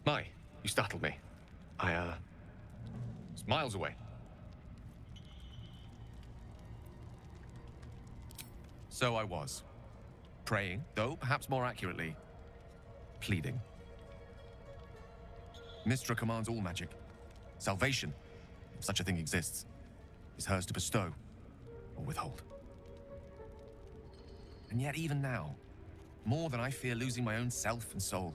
My, you startled me. It's miles away. So I was. Praying, though perhaps more accurately, pleading. Mystra commands all magic. Salvation, if such a thing exists, is hers to bestow or withhold. And yet even now, more than I fear losing my own self and soul,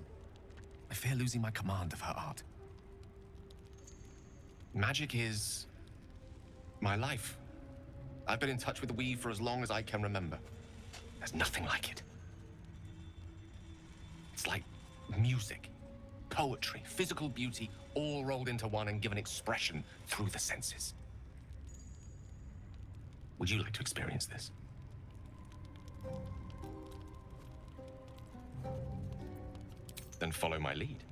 I fear losing my command of her art. Magic is my life. I've been in touch with the Weave for as long as I can remember. There's nothing like it. It's like music, poetry, physical beauty, all rolled into one and given expression through the senses. Would you like to experience this? Then follow my lead.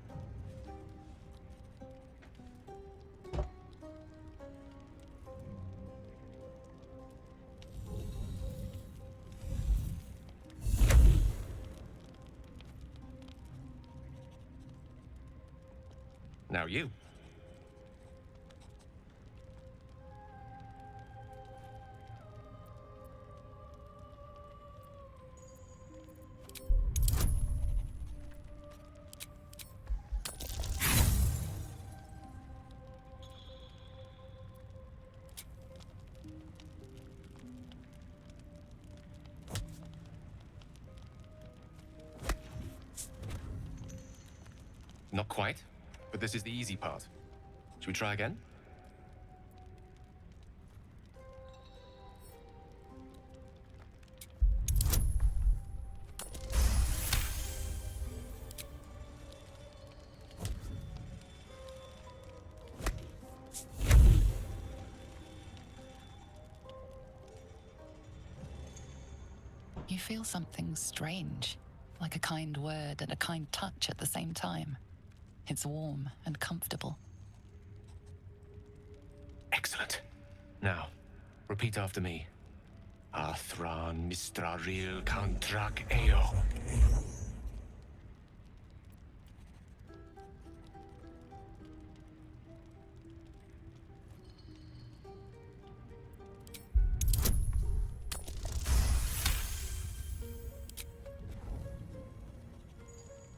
Now you. Not quite, but this is the easy part. Should we try again? You feel something strange, like a kind word and a kind touch at the same time. It's warm and comfortable. Excellent. Now, repeat after me. Athran Mistraril Kantrak Eo.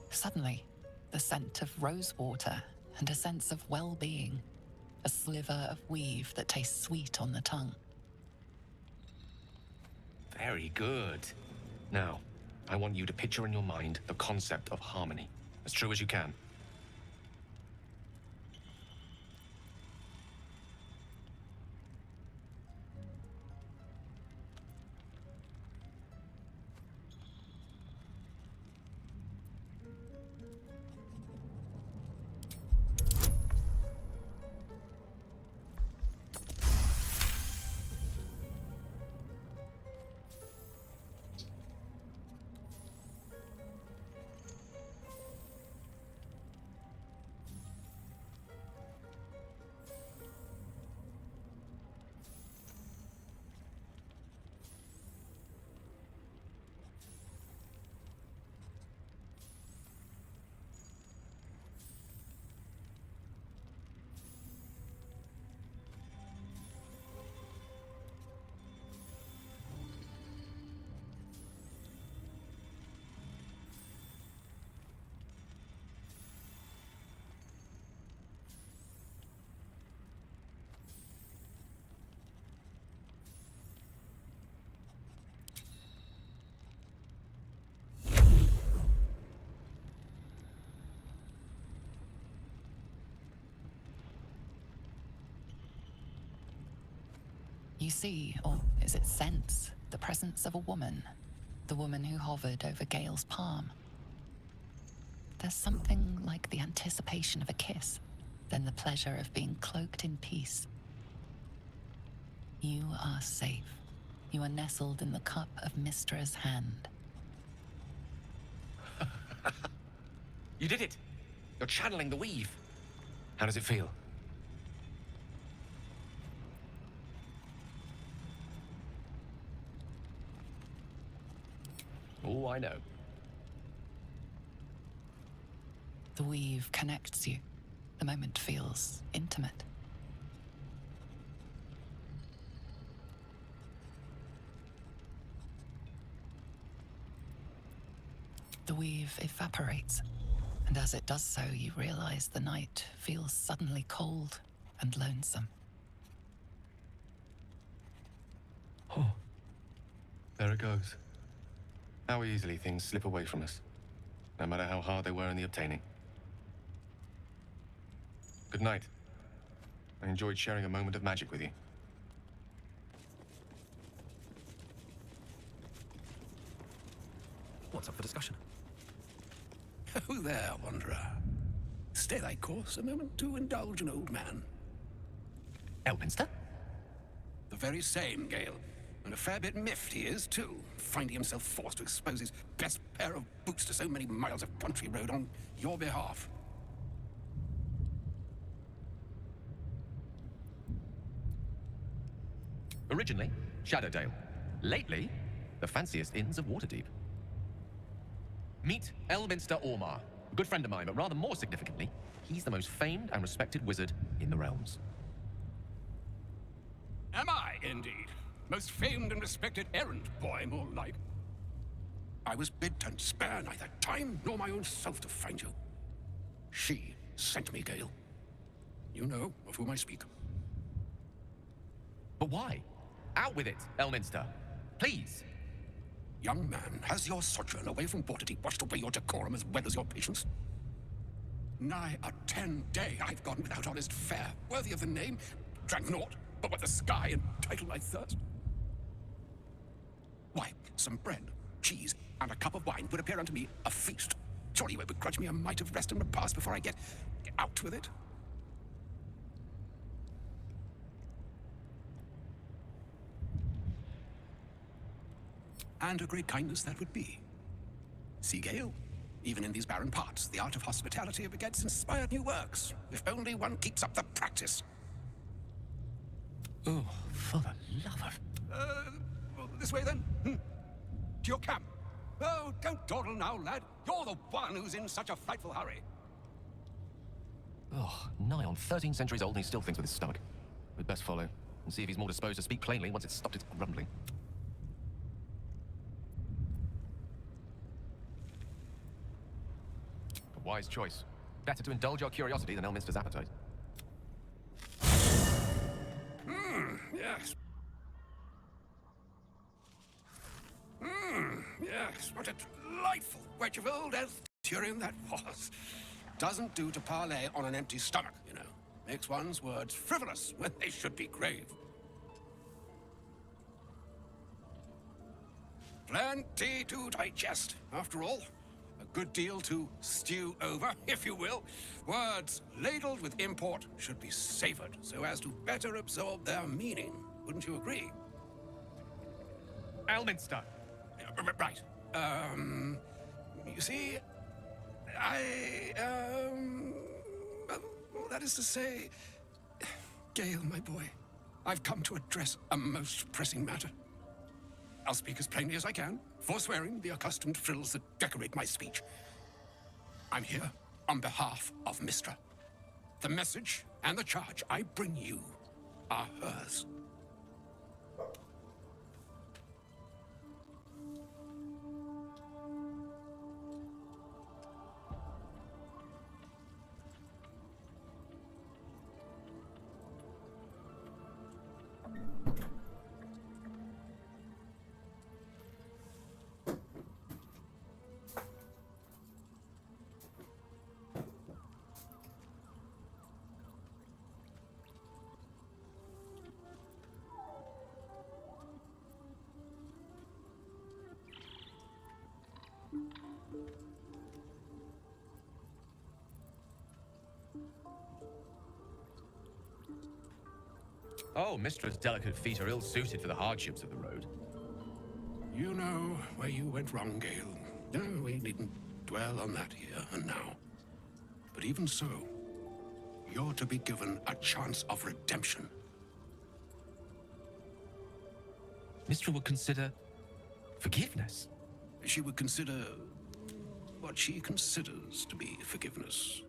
Suddenly, the scent of rosewater and a sense of well-being. A sliver of weave that tastes sweet on the tongue. Very good. Now, I want you to picture in your mind the concept of harmony, as true as you can. You see, or is it sense, the presence of a woman. The woman who hovered over Gale's palm. There's something like the anticipation of a kiss, then the pleasure of being cloaked in peace. You are safe. You are nestled in the cup of Mystra's hand. You did it! You're channeling the Weave. How does it feel? Oh, I know. The weave connects you. The moment feels intimate. The weave evaporates, and as it does so, you realize the night feels suddenly cold and lonesome. Oh, there it goes. How easily things slip away from us, no matter how hard they were in the obtaining. Good night. I enjoyed sharing a moment of magic with you. What's up for discussion? Oh there, wanderer. Stay thy course a moment to indulge an old man. Elminster? The very same, Gale. And a fair bit miffed he is, too, finding himself forced to expose his best pair of boots to so many miles of country road on your behalf. Originally, Shadowdale. Lately, the fanciest inns of Waterdeep. Meet Elminster Ormar, a good friend of mine, but rather more significantly, he's the most famed and respected wizard in the realms. Am I, indeed? Most famed and respected errand boy, more like. I was bid and spare neither time nor my own self to find you. She sent me, Gale. You know of whom I speak. But why? Out with it, Elminster. Please. Young man, has your sojourn away from Waterdeep washed away your decorum as well as your patience? Nigh a 10-day I've gone without honest fare, worthy of the name, drank naught but what the sky entitled my thirst. Why, some bread, cheese, and a cup of wine would appear unto me a feast. Surely you won't begrudge me a mite of rest and repast before I get out with it? And a great kindness that would be. See, Gale, even in these barren parts, the art of hospitality begets inspired new works, if only one keeps up the practice. Oh, for the love of... Well, this way then? To your camp. Oh, don't dawdle now, lad. You're the one who's in such a frightful hurry. Oh, nigh on 13 centuries old and he still thinks with his stomach. We'd best follow and see if he's more disposed to speak plainly once it's stopped its grumbling. A wise choice. Better to indulge your curiosity than Elminster's appetite. Yes. Yes, what a delightful wedge of old Arthurian that was. Doesn't do to parley on an empty stomach, you know. Makes one's words frivolous when they should be grave. Plenty to digest, after all. A good deal to stew over, if you will. Words ladled with import should be savored so as to better absorb their meaning. Wouldn't you agree? Elminster! Right. You see, well, that is to say, Gale, my boy, I've come to address a most pressing matter. I'll speak as plainly as I can, forswearing the accustomed frills that decorate my speech. I'm here on behalf of Mystra. The message and the charge I bring you are hers. Oh, Mistra's delicate feet are ill-suited for the hardships of the road. You know where you went wrong, Gale. No, we needn't dwell on that here and now. But even so, you're to be given a chance of redemption. Mystra would consider... forgiveness? She would consider what she considers to be forgiveness.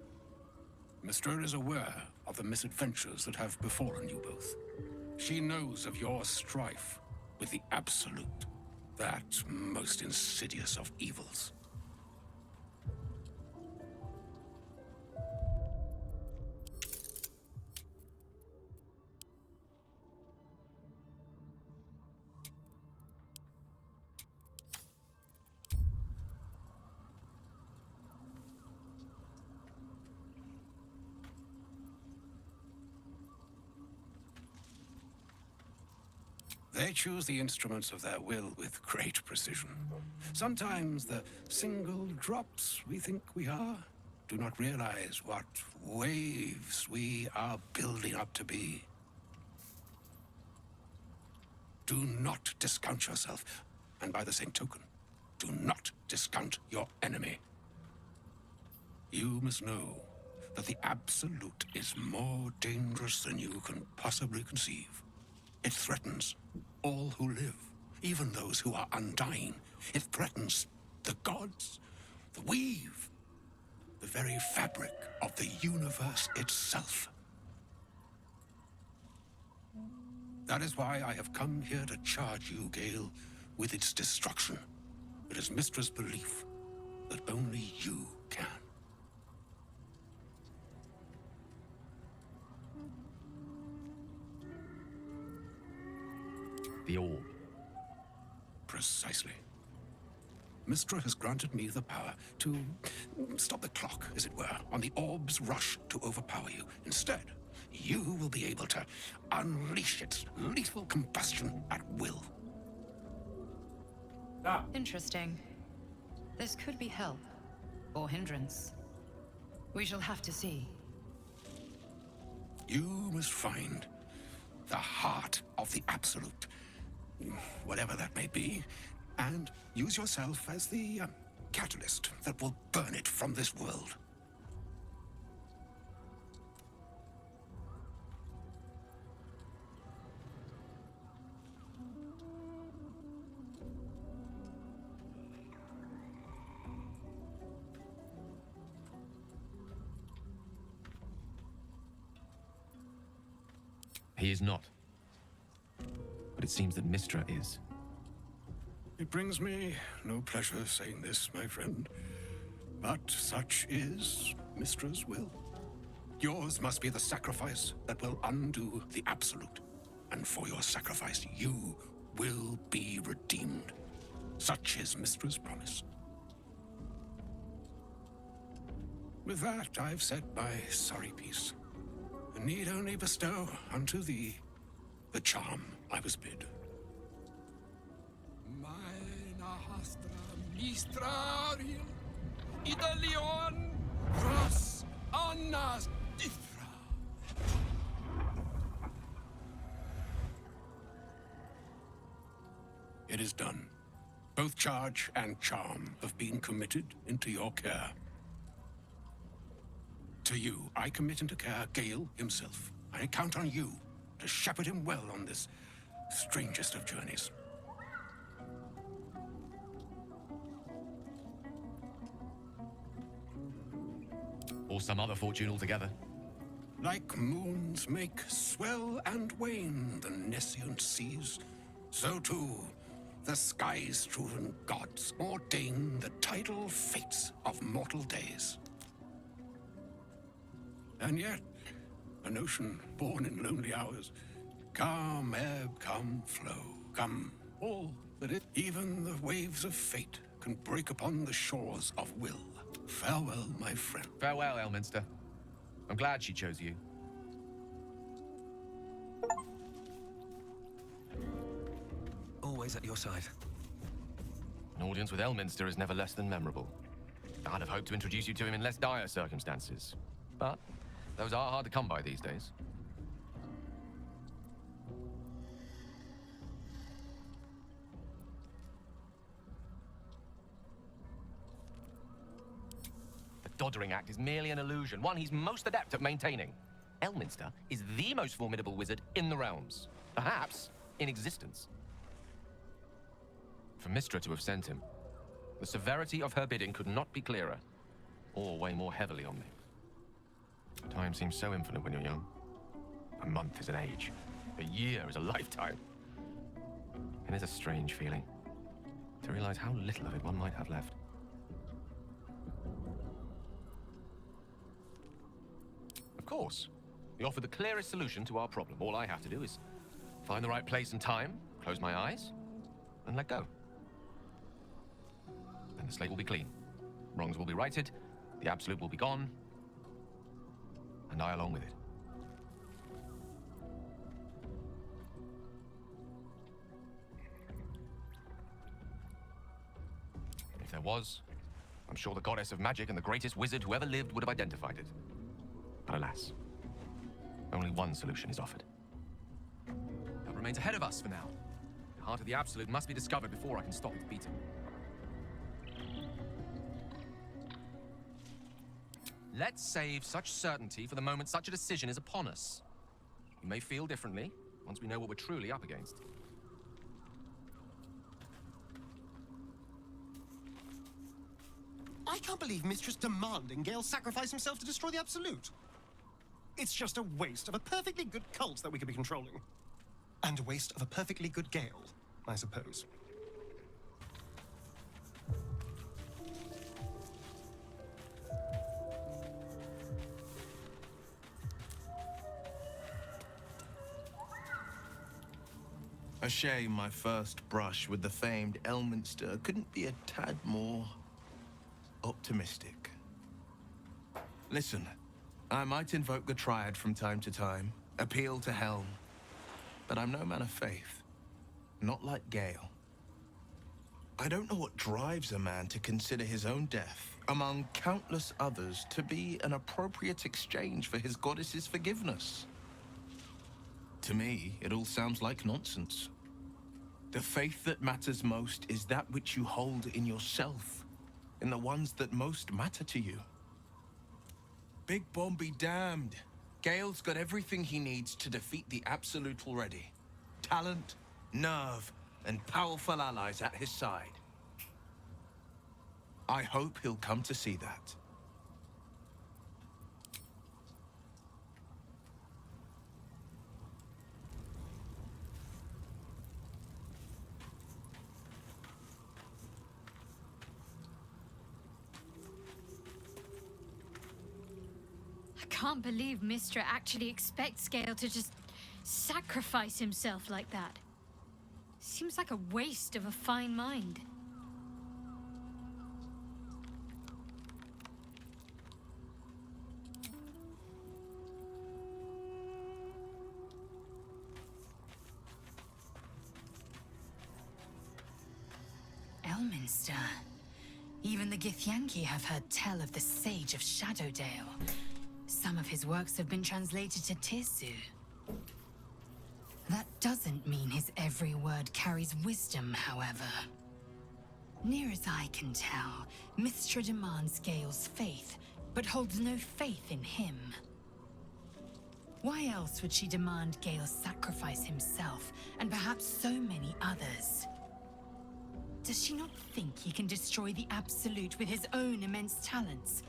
Mystra is aware of the misadventures that have befallen you both. She knows of your strife with the Absolute, that most insidious of evils. They choose the instruments of their will with great precision. Sometimes the single drops we think we are do not realize what waves we are building up to be. Do not discount yourself, and by the same token, do not discount your enemy. You must know that the Absolute is more dangerous than you can possibly conceive. It threatens all who live, even those who are undying. It threatens the gods, the weave, the very fabric of the universe itself. That is why I have come here to charge you, Gale, with its destruction. It is Mystra's belief that only you can. The orb. Precisely. Mystra has granted me the power to stop the clock, as it were, on the orb's rush to overpower you. Instead, you will be able to unleash its lethal combustion at will. Interesting. This could be help, or hindrance. We shall have to see. You must find the heart of the Absolute, whatever that may be, and use yourself as the catalyst that will burn it from this world. He is not. But it seems that Mystra is. It brings me no pleasure saying this, my friend, but such is Mystra's will. Yours must be the sacrifice that will undo the Absolute, and for your sacrifice you will be redeemed. Such is Mystra's promise. With that, I've said my sorry piece, and need only bestow unto thee the charm I was bid. Meine Hastra Mistrariel, Idalion, Ros Annas Dithra. It is done. Both charge and charm have been committed into your care. To you, I commit into care Gale himself. I count on you to shepherd him well on this strangest of journeys. Or some other fortune altogether. Like moons make swell and wane the nescient seas, so too the sky-strewn gods ordain the tidal fates of mortal days. And yet, an ocean born in lonely hours, come ebb, come flow, come all that it, even the waves of fate can break upon the shores of will. Farewell, my friend. Farewell, Elminster. I'm glad she chose you. Always at your side. An audience with Elminster is never less than memorable. I'd have hoped to introduce you to him in less dire circumstances. But those are hard to come by these days. The Doddering Act is merely an illusion, one he's most adept at maintaining. Elminster is the most formidable wizard in the realms. Perhaps in existence. For Mystra to have sent him, The severity of her bidding could not be clearer, or weigh more heavily on me. Time seems so infinite when you're young. A month is an age. A year is a lifetime. It is a strange feeling to realize how little of it one might have left. Of course, we offer the clearest solution to our problem. All I have to do is find the right place and time, close my eyes, and let go. Then the slate will be clean. Wrongs will be righted, the absolute will be gone, and I along with it. If there was, I'm sure the goddess of magic and the greatest wizard who ever lived would have identified it. But alas, only one solution is offered. That remains ahead of us for now. The heart of the Absolute must be discovered before I can stop its beating. Let's save such certainty for the moment such a decision is upon us. We may feel differently once we know what we're truly up against. I can't believe Mistress demanding Gale sacrifice himself to destroy the Absolute. It's just a waste of a perfectly good cult that we could be controlling. And a waste of a perfectly good Gale, I suppose. A shame my first brush with the famed Elminster couldn't be a tad more optimistic. Listen, I might invoke the Triad from time to time, appeal to Helm, but I'm no man of faith. Not like Gale. I don't know what drives a man to consider his own death, among countless others, to be an appropriate exchange for his goddess's forgiveness. To me, it all sounds like nonsense. The faith that matters most is that which you hold in yourself, in the ones that most matter to you. Big Bomb be damned. Gale's got everything he needs to defeat the Absolute already. Talent, nerve, and powerful allies at his side. I hope he'll come to see that. I can't believe Mystra actually expects Gale to just sacrifice himself like that. Seems like a waste of a fine mind. Elminster. Even the Githyanki have heard tell of the Sage of Shadowdale. Some of his works have been translated to Tirsu. That doesn't mean his every word carries wisdom, however. Near as I can tell, Mystra demands Gale's faith, but holds no faith in him. Why else would she demand Gale sacrifice himself, and perhaps so many others? Does she not think he can destroy the Absolute with his own immense talents?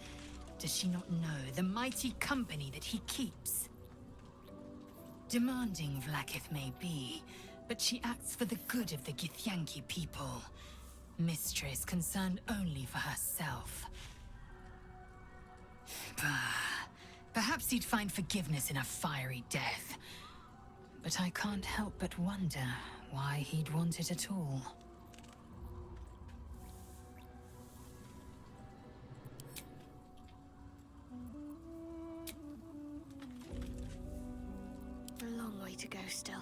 Does she not know the mighty company that he keeps? Demanding Vlaakith may be, but she acts for the good of the Githyanki people. Mystra is concerned only for herself. Perhaps he'd find forgiveness in a fiery death. But I can't help but wonder why he'd want it at all. A long way to go still.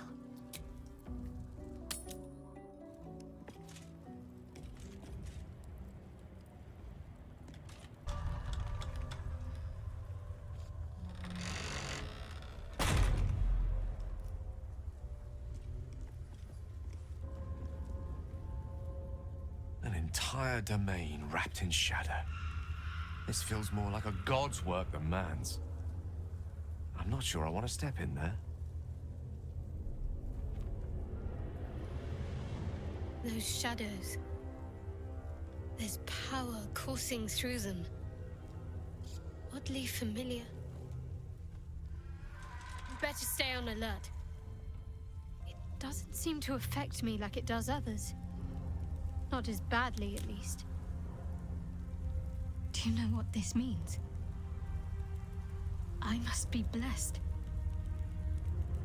An entire domain wrapped in shadow. This feels more like a god's work than man's. I'm not sure I want to step in there. Those shadows. There's power coursing through them. Oddly familiar. Better stay on alert. It doesn't seem to affect me like it does others. Not as badly, at least. Do you know what this means? I must be blessed.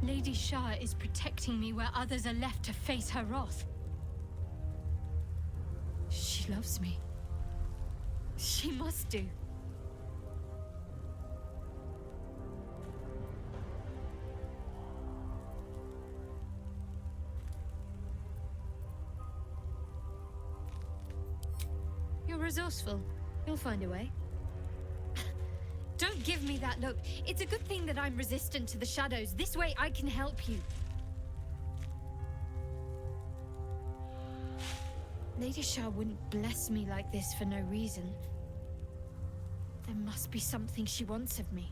Lady Shah is protecting me where others are left to face her wrath. She loves me. She must do. You're resourceful. You'll find a way. Don't give me that look. It's a good thing that I'm resistant to the shadows. This way I can help you. Lady Shah wouldn't bless me like this for no reason. There must be something she wants of me.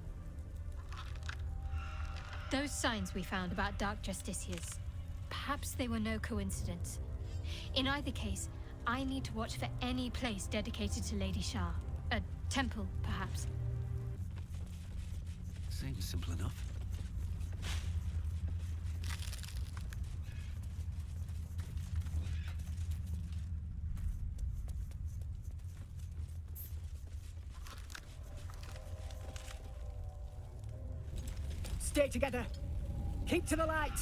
Those signs we found about Dark Justiciars, perhaps they were no coincidence. In either case, I need to watch for any place dedicated to Lady Shah. A temple, perhaps. Seems simple enough. Stay together. Keep to the light.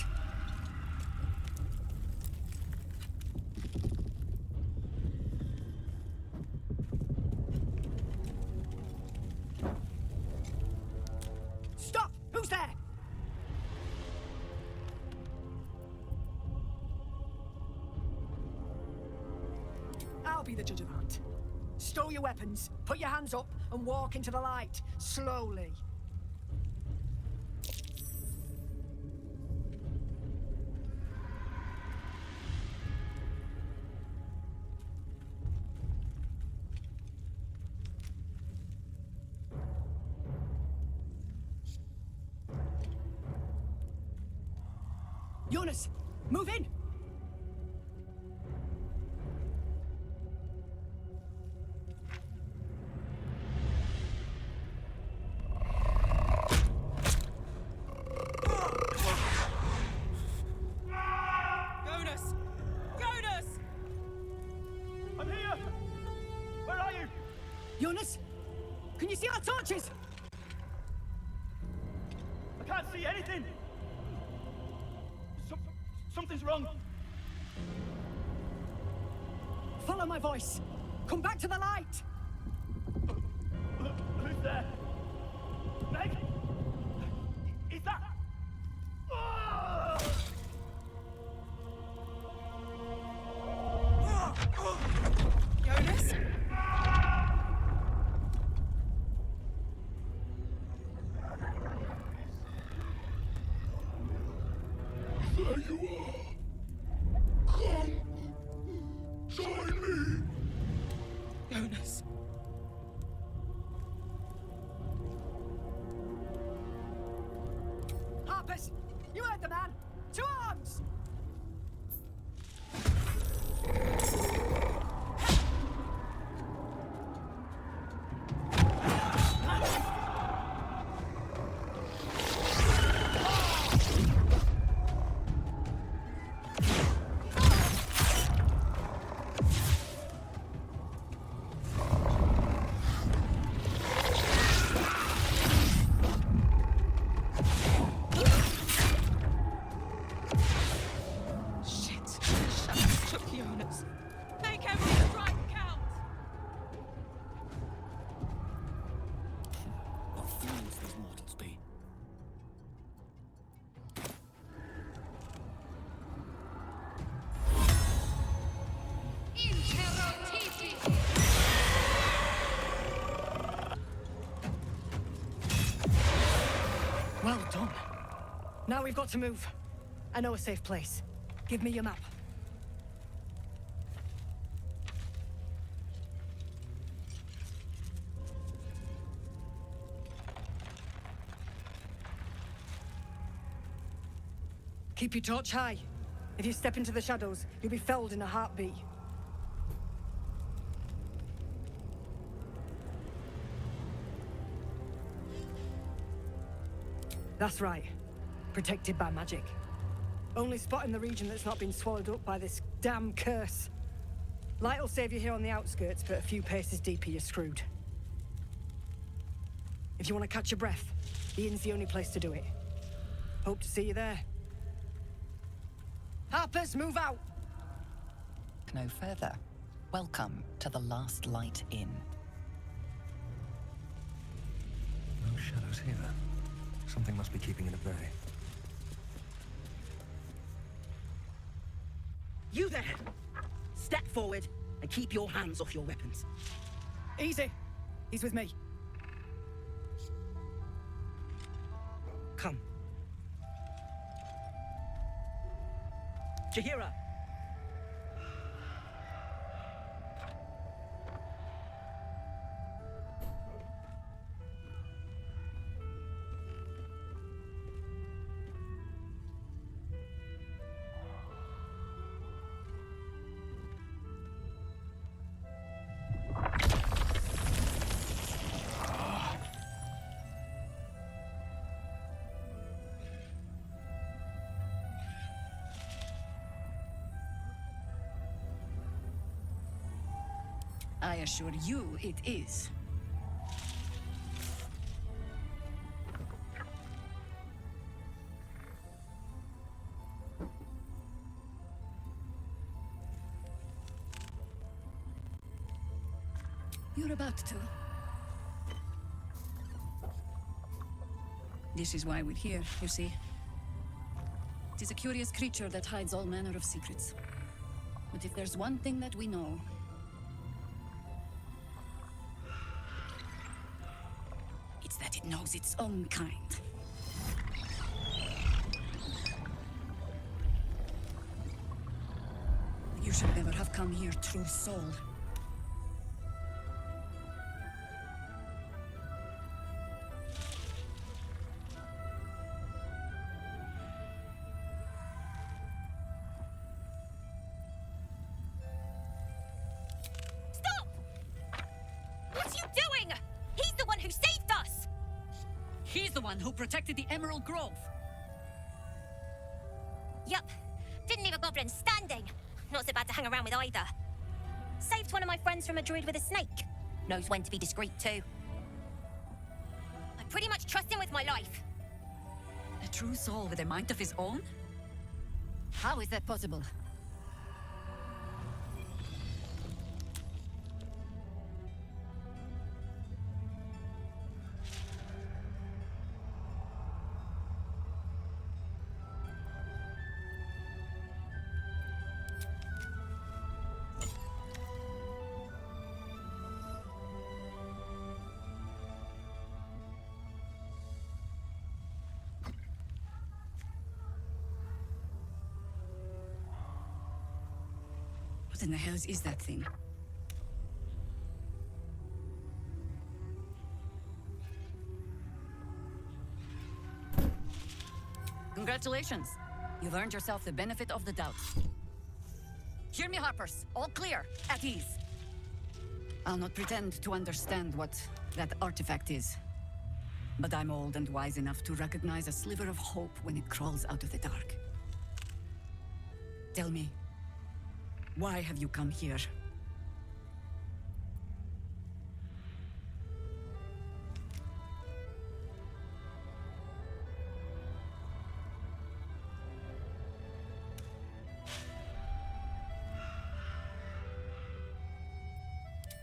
Stop! Who's there? I'll be the judge of that. Stow your weapons, put your hands up, and walk into the light, slowly. Jonas, move in! Jonas! Jonas! I'm here! Where are you? Jonas, can you see our torches? I can't see anything! Something's wrong. Follow my voice. Come back to the light. Who's there? Meg? Is that... Jonas? There you are. Come. Join me. Jonas. Harpers, you heard the man. To arms! Well done. Now we've got to move. I know a safe place. Give me your map. Keep your torch high. If you step into the shadows, you'll be felled in a heartbeat. That's right. Protected by magic. Only spot in the region that's not been swallowed up by this damn curse. Light'll save you here on the outskirts, but a few paces deeper you're screwed. If you want to catch your breath, the inn's the only place to do it. Hope to see you there. Harpers, move out! No further. Welcome to the Last Light Inn. No shadows here. Something must be keeping it at bay. You there! Step forward and keep your hands off your weapons. Easy. He's with me. Come. Jaheira! I assure you it is. You're about to. This is why we're here, you see. It is a curious creature that hides all manner of secrets. But if there's one thing that we know, it's that it knows its own kind. You should never have come here, true soul. Who protected the Emerald Grove. Yup. Didn't leave a goblin standing. Not so bad to hang around with either. Saved one of my friends from a druid with a snake. Knows when to be discreet too. I pretty much trust him with my life. A true soul with a mind of his own? How is that possible? What in the hell is that thing? Congratulations. You've earned yourself the benefit of the doubt. Hear me, Harpers. All clear. At ease. I'll not pretend to understand what that artifact is. But I'm old and wise enough to recognize a sliver of hope when it crawls out of the dark. Tell me, why have you come here?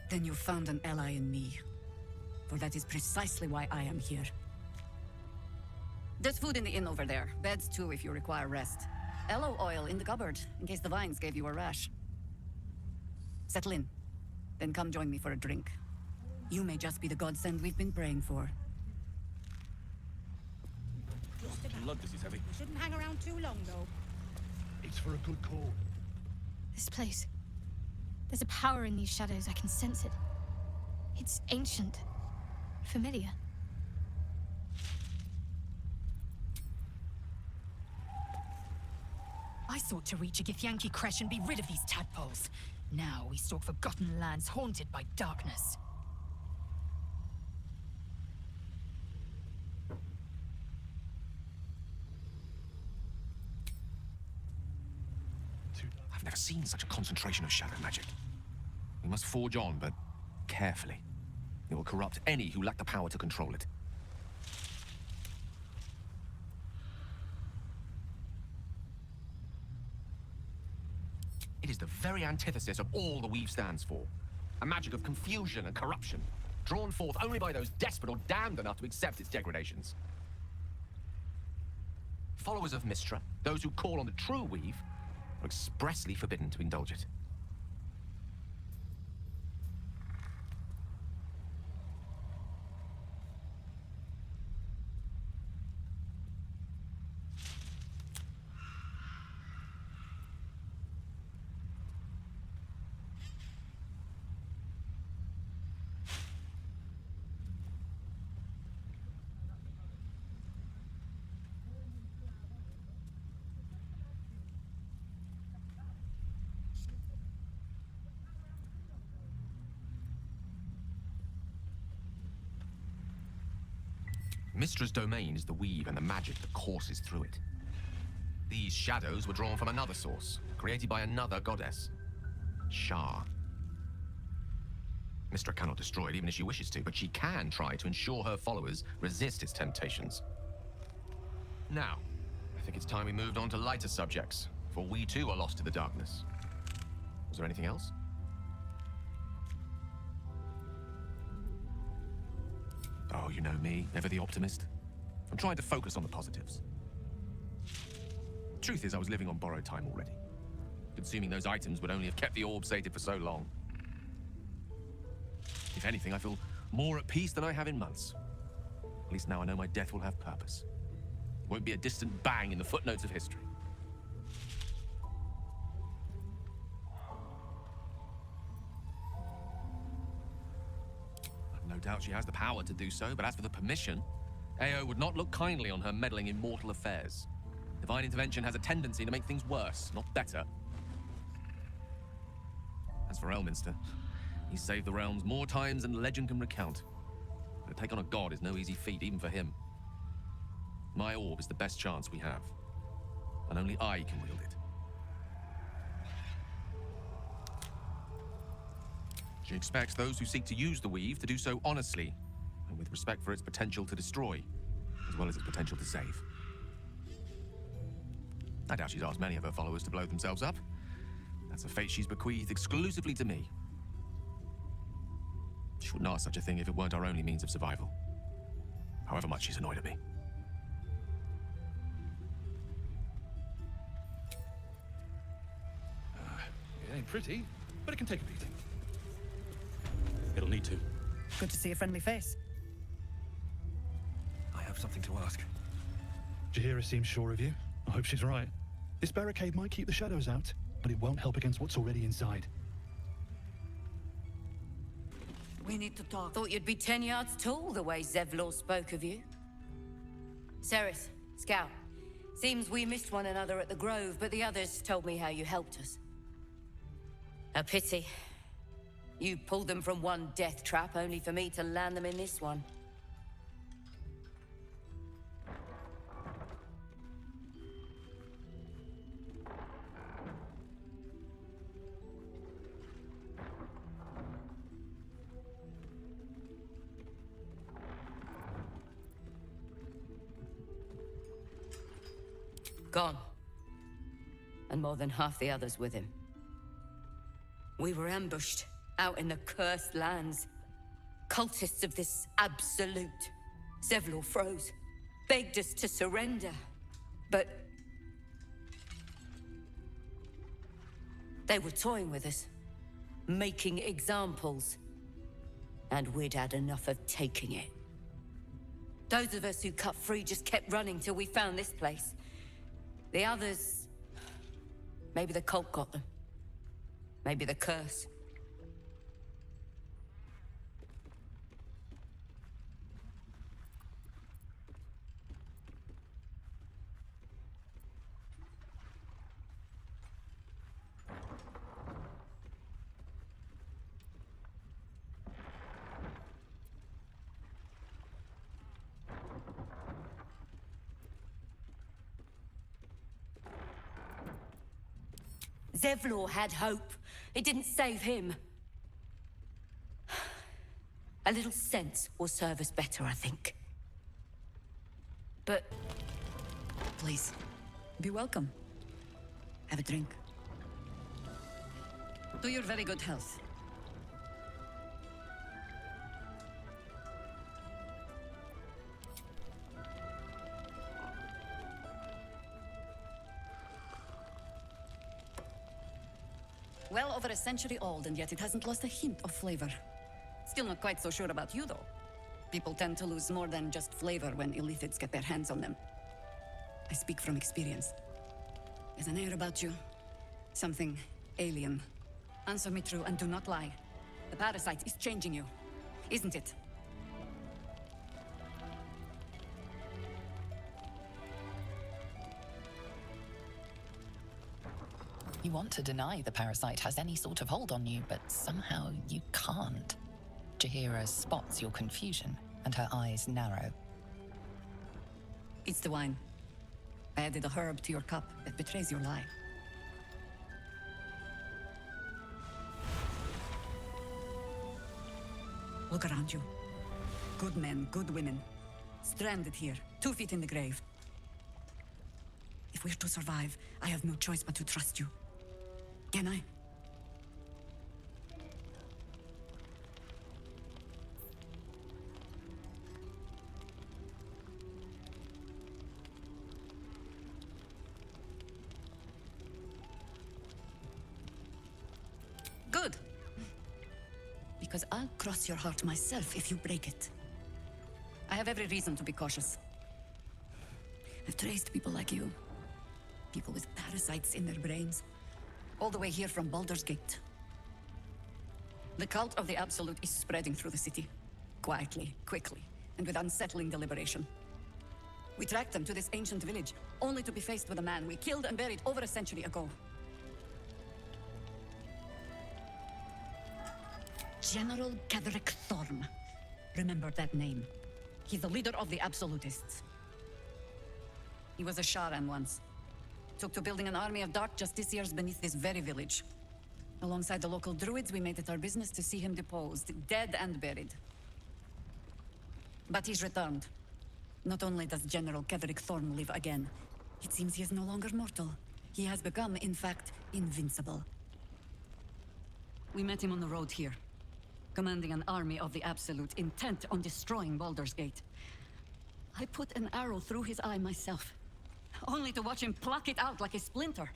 Then you found an ally in me. For that is precisely why I am here. There's food in the inn over there. Beds too if you require rest. Aloe oil in the cupboard, in case the vines gave you a rash. Settle in. Then come join me for a drink. You may just be the godsend we've been praying for. Blood, this is heavy. We shouldn't hang around too long, though. It's for a good cause. This place. There's a power in these shadows. I can sense it. It's ancient. Familiar. I sought to reach a Githyanki Creche and be rid of these tadpoles. Now we stalk forgotten lands haunted by darkness. too. I've never seen such a concentration of shadow magic. We must forge on, but carefully. It will corrupt any who lack the power to control it. It is the very antithesis of all the Weave stands for. A magic of confusion and corruption, drawn forth only by those desperate or damned enough to accept its degradations. Followers of Mystra, those who call on the true Weave, are expressly forbidden to indulge it. Mystra's domain is the Weave and the magic that courses through it. These shadows were drawn from another source, created by another goddess, Shar. Mystra cannot destroy it even if she wishes to, but she can try to ensure her followers resist its temptations. Now, I think it's time we moved on to lighter subjects, for we too are lost to the darkness. Was there anything else? Oh, you know me, ever the optimist. I'm trying to focus on the positives. Truth is, I was living on borrowed time already. Consuming those items would only have kept the orb sated for so long. If anything, I feel more at peace than I have in months. At least now I know my death will have purpose. It won't be a distant bang in the footnotes of history. No doubt she has the power to do so, but as for the permission, Ao would not look kindly on her meddling in mortal affairs. Divine intervention has a tendency to make things worse, not better. As for Elminster, he saved the realms more times than legend can recount. But to take on a god is no easy feat, even for him. My orb is the best chance we have, and only I can wield it. She expects those who seek to use the Weave to do so honestly, and with respect for its potential to destroy, as well as its potential to save. I doubt she's asked many of her followers to blow themselves up. That's a fate she's bequeathed exclusively to me. She wouldn't ask such a thing if it weren't our only means of survival. However much she's annoyed at me. It ain't pretty, but it can take a beating. It'll need to. Good to see a friendly face. I have something to ask. Jaheira seems sure of you. I hope she's right. This barricade might keep the shadows out, but it won't help against what's already inside. We need to talk. Thought you'd be 10 yards tall the way Zevlor spoke of you. Cerys, Scout. Seems we missed one another at the Grove, but the others told me how you helped us. A pity. You pulled them from one death trap, only for me to land them in this one. Gone. And more than half the others with him. We were ambushed out in the cursed lands. Cultists of this absolute. Zevlor froze, begged us to surrender. But they were toying with us, making examples. And we'd had enough of taking it. Those of us who cut free just kept running till we found this place. The others... maybe the cult got them. Maybe the curse. Zevlor had hope. It didn't save him. A little sense will serve us better, I think. But... Please, be welcome. Have a drink. To your very good health. Well over a century old, and yet it hasn't lost a hint of flavor. Still not quite so sure about you, though. People tend to lose more than just flavor when illithids get their hands on them. I speak from experience. There's an air about you. Something alien. Answer me true and do not lie. The parasite is changing you, isn't it? You want to deny the parasite has any sort of hold on you, but somehow you can't. Jaheira spots your confusion, and her eyes narrow. It's the wine. I added a herb to your cup that betrays your lie. Look around you. Good men, good women. Stranded here, 2 feet in the grave. If we're to survive, I have no choice but to trust you. Can I? Good. Because I'll cross your heart myself if you break it. I have every reason to be cautious. I've traced people like you. People with parasites in their brains. All the way here from Baldur's Gate. The cult of the Absolute is spreading through the city. Quietly, quickly, and with unsettling deliberation. We tracked them to this ancient village, only to be faced with a man we killed and buried over a century ago. General Ketheric Thorm. Remember that name. He's the leader of the Absolutists. He was a Sharan once. Took to building an army of dark justiciars beneath this very village. Alongside the local druids, we made it our business to see him deposed, dead and buried. But he's returned. Not only does General Ketheric Thorm live again, it seems he is no longer mortal. He has become, in fact, invincible. We met him on the road here, commanding an army of the Absolute, intent on destroying Baldur's Gate. I put an arrow through his eye myself, only to watch him pluck it out like a splinter.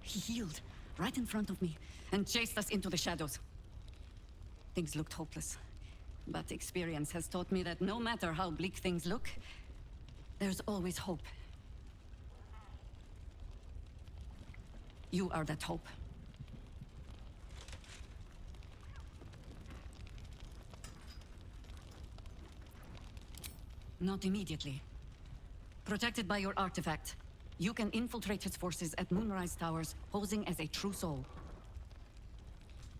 He healed right in front of me and chased us into the shadows. Things looked hopeless, but experience has taught me that no matter how bleak things look, there's always hope. You are that hope. Not immediately. Protected by your artifact, you can infiltrate his forces at Moonrise Towers, posing as a true soul.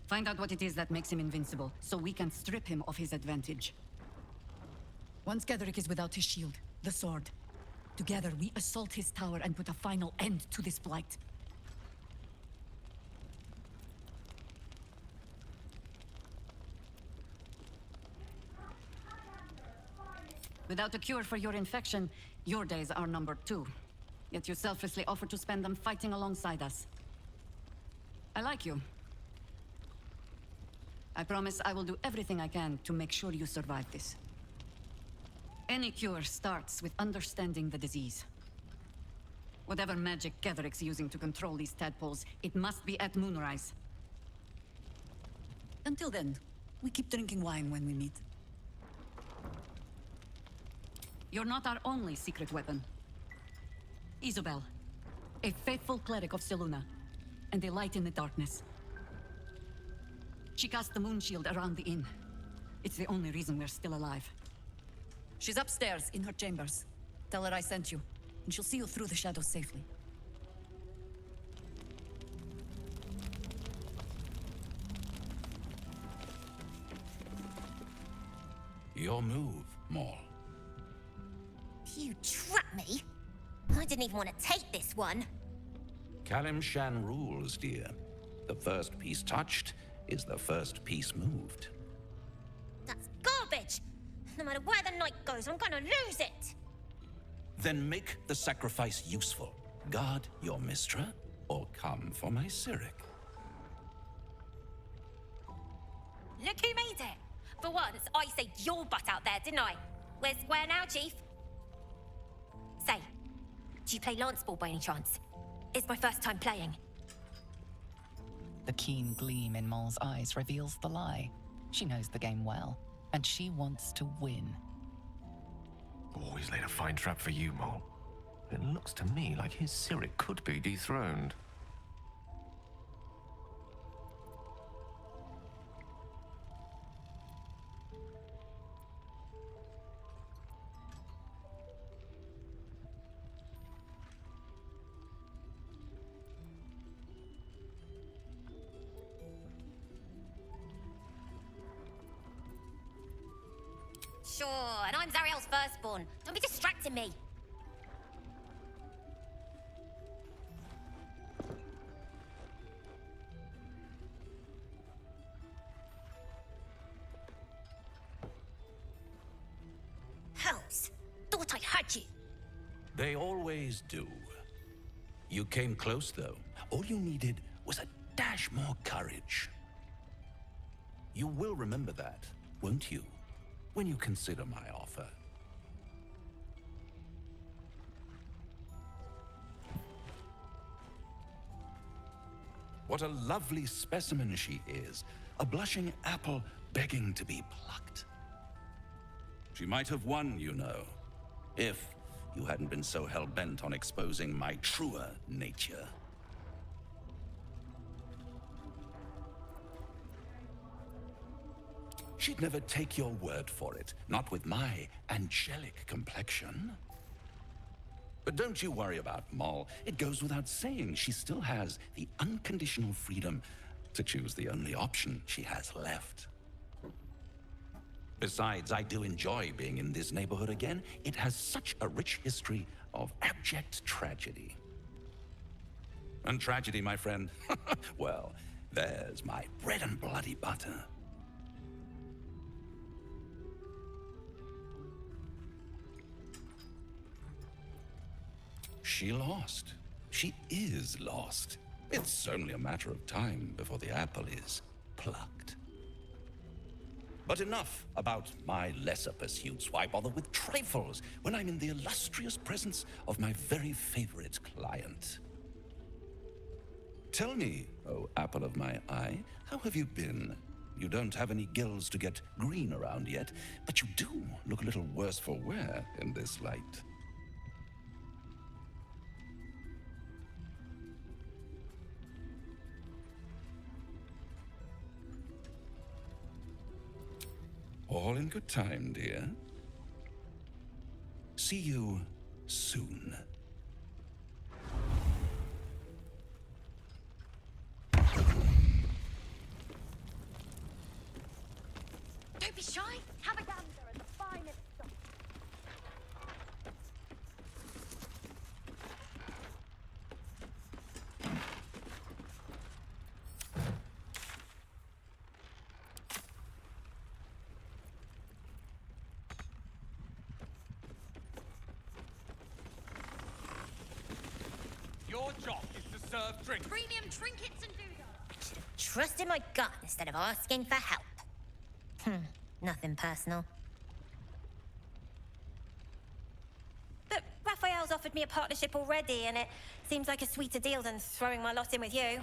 Find out what it is that makes him invincible, so we can strip him of his advantage. Once Ketheric is without his shield, the sword, together we assault his tower and put a final end to this blight. Without a cure for your infection, your days are numbered too. Yet you selflessly offer to spend them fighting alongside us. I like you. I promise I will do everything I can to make sure you survive this. Any cure starts with understanding the disease. Whatever magic Ketheric's using to control these tadpoles, it must be at Moonrise. Until then, we keep drinking wine when we meet. You're not our only secret weapon. Isobel, a faithful cleric of Selûne, and a light in the darkness. She cast the moon shield around the inn. It's the only reason we're still alive. She's upstairs in her chambers. Tell her I sent you, and she'll see you through the shadows safely. Your move, Maul. You trap me? I didn't even want to take this one. Kalimshan rules, dear. The first piece touched is the first piece moved. That's garbage! No matter where the night goes, I'm gonna lose it! Then make the sacrifice useful. Guard your Mistra, or come for my Cyric. Look who made it! For once, I saved your butt out there, didn't I? We're square now, Chief. Say, do you play lance ball by any chance? It's my first time playing. The keen gleam in Mol's eyes reveals the lie. She knows the game well, and she wants to win. Always laid a fine trap for you, Mol. It looks to me like his Cyric could be dethroned. Sure, and I'm Zariel's firstborn. Don't be distracting me. Hells, thought I had you. They always do. You came close, though. All you needed was a dash more courage. You will remember that, won't you? When you consider my offer. What a lovely specimen she is. A blushing apple begging to be plucked. She might have won, you know, if you hadn't been so hell-bent on exposing my truer nature. She'd never take your word for it, not with my angelic complexion. But don't you worry about Mol. It goes without saying she still has the unconditional freedom to choose the only option she has left. Besides, I do enjoy being in this neighborhood again. It has such a rich history of abject tragedy. And tragedy, my friend, well, there's my bread and bloody butter. She lost. She is lost. It's only a matter of time before the apple is plucked. But enough about my lesser pursuits. Why bother with trifles when I'm in the illustrious presence of my very favorite client? Tell me, oh apple of my eye, how have you been? You don't have any gills to get green around yet, but you do look a little worse for wear in this light. All in good time, dear. See you soon. Don't be shy. Have a gander at the finest stuff. Your job is to serve drinks. Premium trinkets and doodles. I should have trusted my gut instead of asking for help. Nothing personal. But Raphael's offered me a partnership already, and it seems like a sweeter deal than throwing my lot in with you.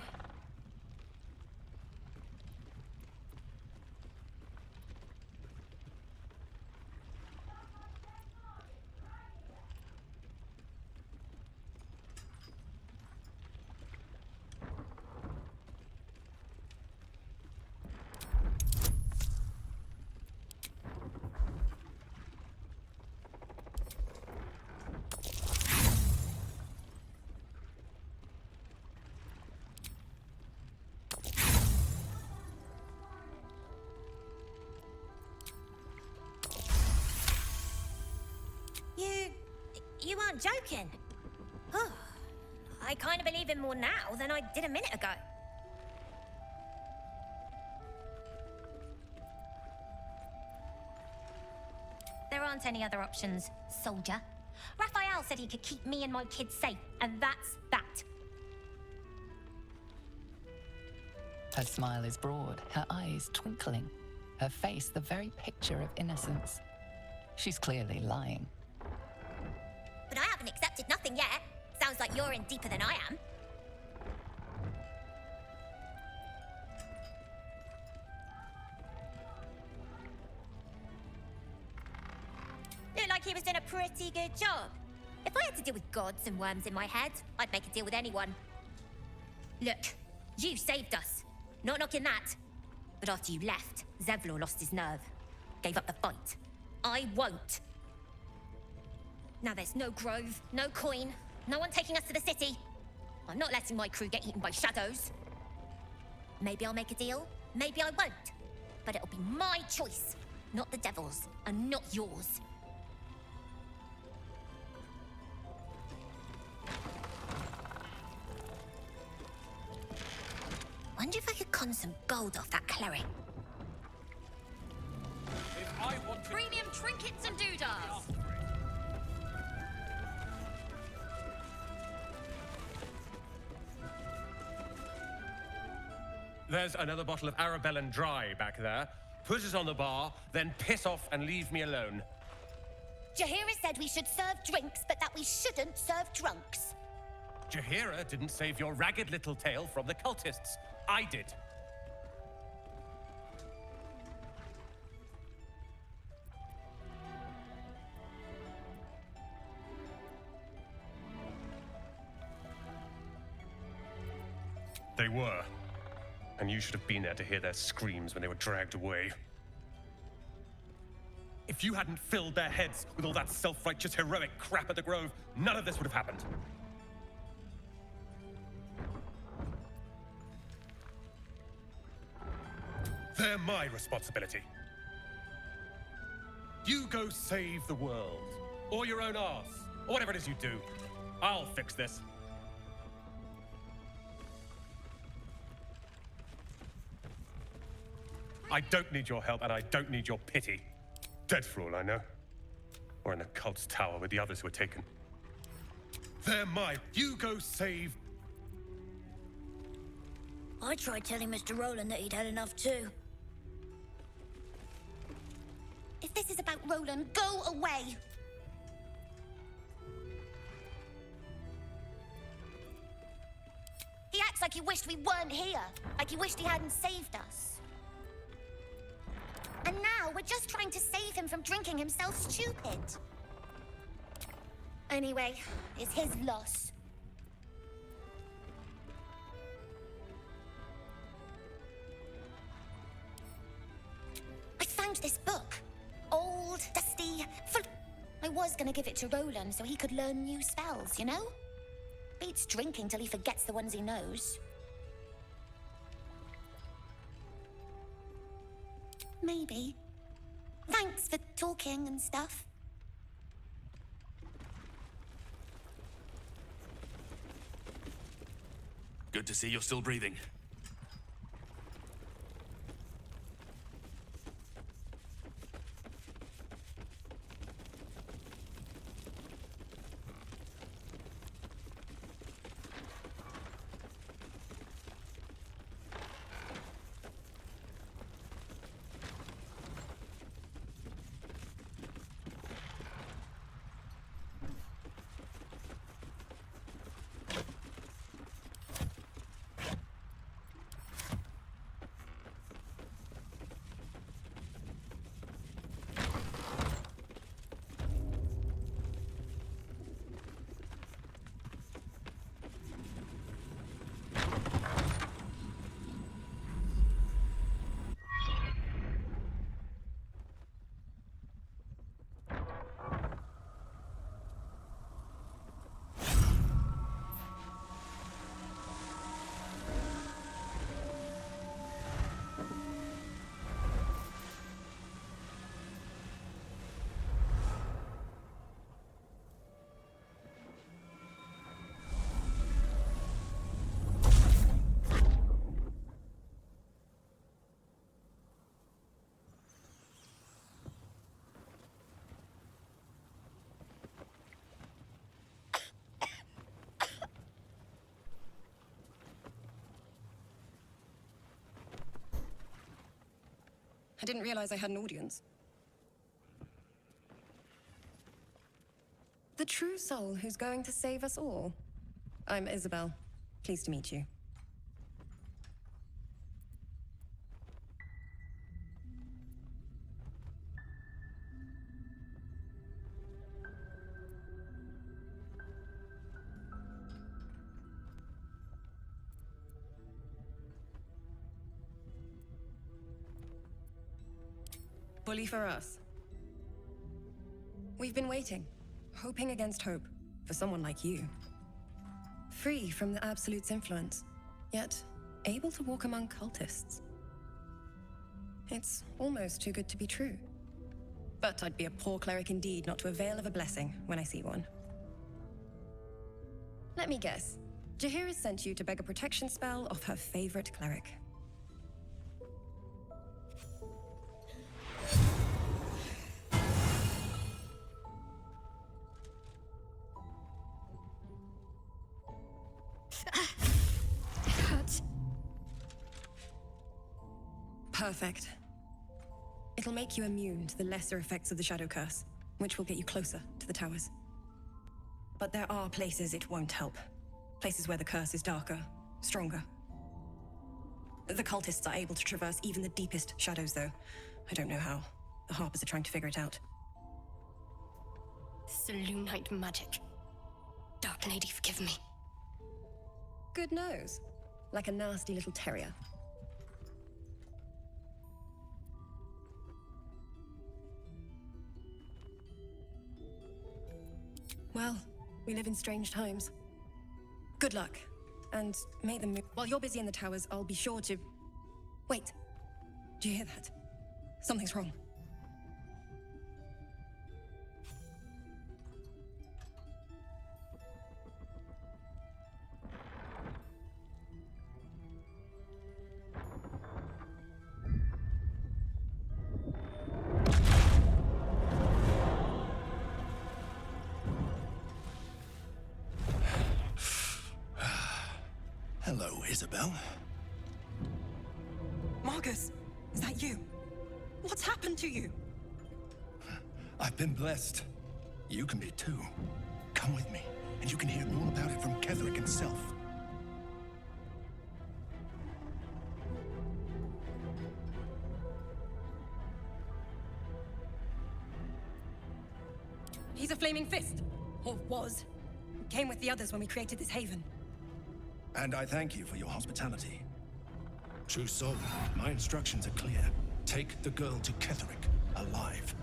You aren't joking. I kind of believe him more now than I did a minute ago. There aren't any other options, soldier. Raphael said he could keep me and my kids safe, and that's that. Her smile is broad, her eyes twinkling, her face the very picture of innocence. She's clearly lying. But I haven't accepted nothing yet. Sounds like you're in deeper than I am. Looked like he was doing a pretty good job. If I had to deal with gods and worms in my head, I'd make a deal with anyone. Look, you saved us. Not knocking that. But after you left, Zevlor lost his nerve. Gave up the fight. I won't. Now there's no grove, no coin, no one taking us to the city. I'm not letting my crew get eaten by shadows. Maybe I'll make a deal, maybe I won't. But it'll be my choice, not the devil's, and not yours. Wonder if I could con some gold off that cleric. Premium trinkets and doodahs. There's another bottle of Arabellan Dry back there. Put it on the bar, then piss off and leave me alone. Jaheira said we should serve drinks, but that we shouldn't serve drunks. Jaheira didn't save your ragged little tail from the cultists. I did. They were. And you should have been there to hear their screams when they were dragged away. If you hadn't filled their heads with all that self-righteous heroic crap at the Grove, none of this would have happened. They're my responsibility. You go save the world, or your own arse, or whatever it is you do. I'll fix this. I don't need your help, and I don't need your pity. Dead for all I know. Or in the cult's tower with the others who were taken. They're mine. You go save. I tried telling Mr. Roland that he'd had enough too. If this is about Roland, go away! He acts like he wished we weren't here. Like he wished he hadn't saved us. And now we're just trying to save him from drinking himself stupid. Anyway, it's his loss. I found this book. Old, dusty, full... I was gonna give it to Roland so he could learn new spells, you know? Beats drinking till he forgets the ones he knows. Maybe. Thanks for talking and stuff. Good to see you're still breathing. I didn't realize I had an audience. The true soul who's going to save us all. I'm Isabel. Pleased to meet you. Bully for us. We've been waiting, hoping against hope, for someone like you. Free from the Absolute's influence, yet able to walk among cultists. It's almost too good to be true. But I'd be a poor cleric indeed not to avail of a blessing when I see one. Let me guess. Jaheira sent you to beg a protection spell off her favorite cleric. Perfect. It'll make you immune to the lesser effects of the Shadow Curse, which will get you closer to the towers. But there are places it won't help. Places where the curse is darker, stronger. The cultists are able to traverse even the deepest shadows, though. I don't know how. The Harpers are trying to figure it out. Selûnite magic. Dark Lady, forgive me. Good nose. Like a nasty little terrier. Well, we live in strange times. Good luck. And may the moon... While you're busy in the towers, I'll be sure to... Wait. Do you hear that? Something's wrong. Hello, Isabel. Marcus, is that you? What's happened to you? I've been blessed. You can be too. Come with me, and you can hear all about it from Ketheric himself. He's a flaming fist. Or was. Came with the others when we created this haven. And I thank you for your hospitality. True Soul, my instructions are clear. Take the girl to Ketheric, alive.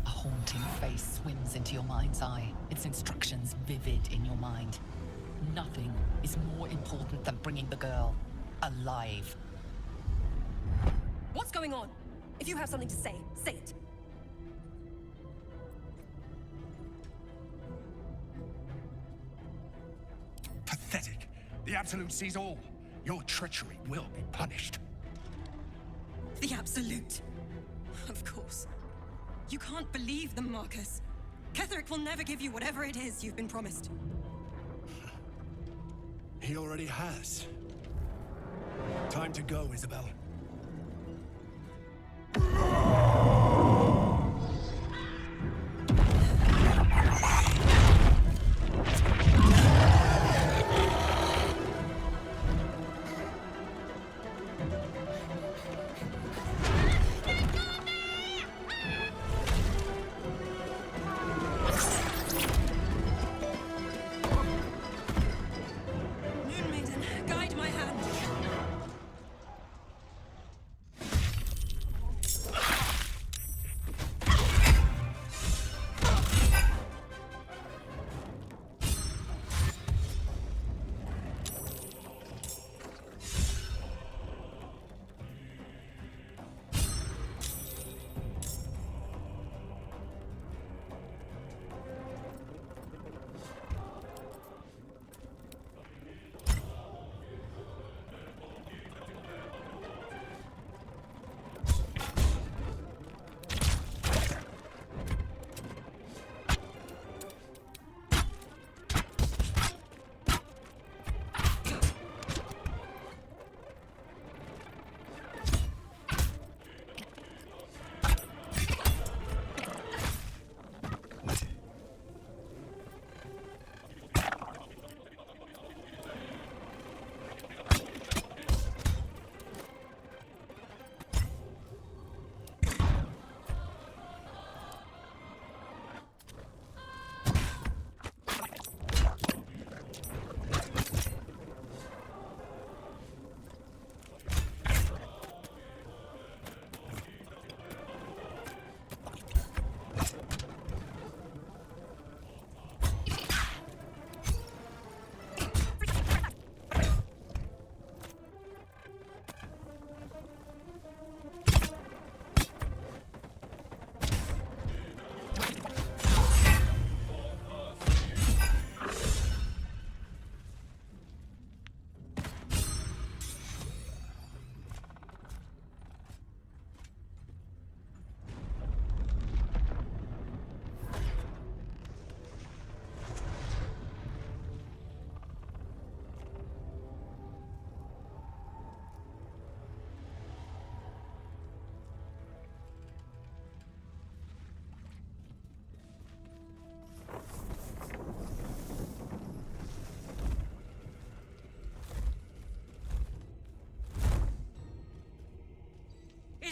A haunting face swims into your mind's eye, its instructions vivid in your mind. Nothing is more important than bringing the girl alive. What's going on? If you have something to say, say it. Pathetic. The Absolute sees all. Your treachery will be punished. The Absolute. Of course. You can't believe them, Marcus. Ketheric will never give you whatever it is you've been promised. He already has. Time to go, Isabel.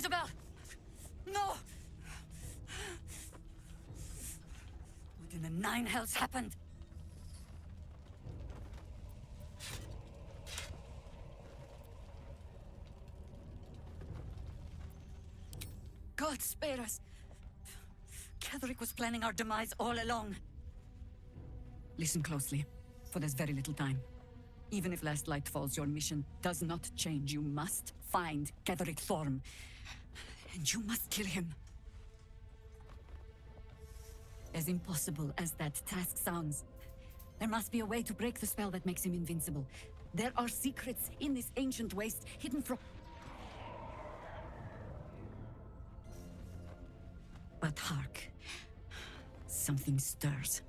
Isabel! No! What in the nine hells happened? God spare us. Ketheric was planning our demise all along. Listen closely, for there's very little time. Even if Last Light falls, your mission does not change. You must find Ketheric Thorm. And you must kill him. As impossible as that task sounds, there must be a way to break the spell that makes him invincible. There are secrets in this ancient waste hidden from... But hark. Something stirs.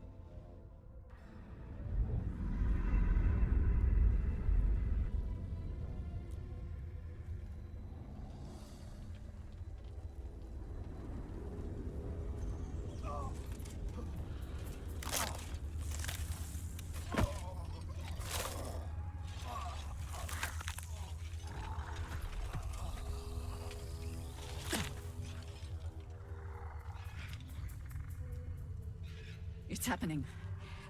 It's happening.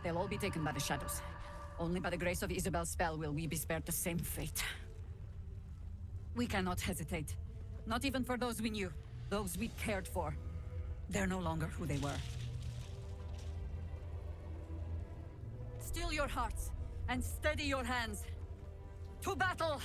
They'll all be taken by the shadows. Only by the grace of Isabel's spell will we be spared the same fate. We cannot hesitate. Not even for those we knew, those we cared for. They're no longer who they were. Still your hearts, and steady your hands. To battle!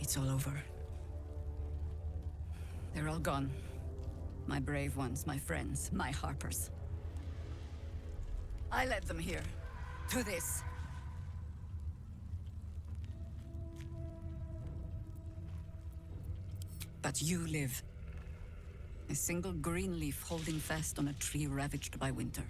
It's all over. They're all gone. My brave ones, my friends, my Harpers. I led them here. To this. But you live. A single green leaf holding fast on a tree ravaged by winter.